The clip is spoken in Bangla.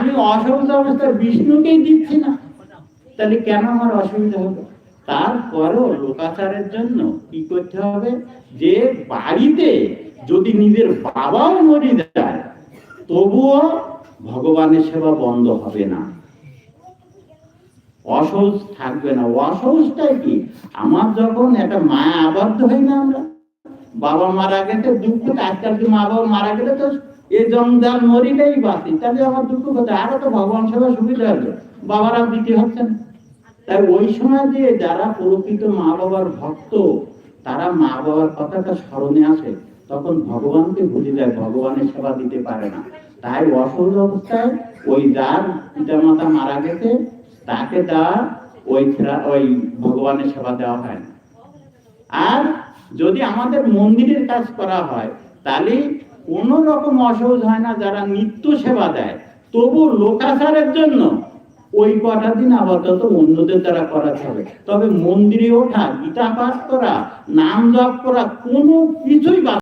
আমি অসহজ অবস্থায় বিষ্ণুকেই দিচ্ছি না, তাহলে কেন আমার অসুবিধা হবে? তারপরেও লোকাচারের জন্য কি করতে হবে, যে বাড়িতে যদি নিজের বাবাও মরে যায় তবুও ভগবানের সেবা বন্ধ হবে না, অসহজ থাকবে না। অসহজটাই কি, আমার যখন একটা মায়া আবদ্ধ হই না, আমরা বাবা মারা গেছে দুঃখ, আজকাল কি মা বাবা মারা গেলে তো এই জঞ্জাল মরিলেই বাঁচি, তাহলে আমার দুঃখ কোথায়? আরো তো ভগবান সেবা সুবিধা হলো, বাবারা দিতে হচ্ছে না। তাই ওই সময় যে যারা প্রকৃত মা বাবার ভক্ত, তারা মা বাবার কথাটা স্মরণে আসে, তখন ভগবানকে ভুলে যায়, ভগবানের সেবা দিতে পারে না। তাই অসহজ অবস্থায় ওই যার পিতা মাতা মারা গেছে তাকে দেওয়া ওই ভগবানের সেবা দেওয়া হয় না। আর যদি আমাদের মন্দিরের কাজ করা হয় তাহলে কোনো রকম অসহজ হয় না। যারা নিত্য সেবা দেয় তবু লোকাচারের জন্য ওই কটা দিন আপাতত অন্যদের দ্বারা করাতে হবে। তবে মন্দিরে ওঠা, গীতা পাঠ করা, নাম জপ করা কোনো কিছুই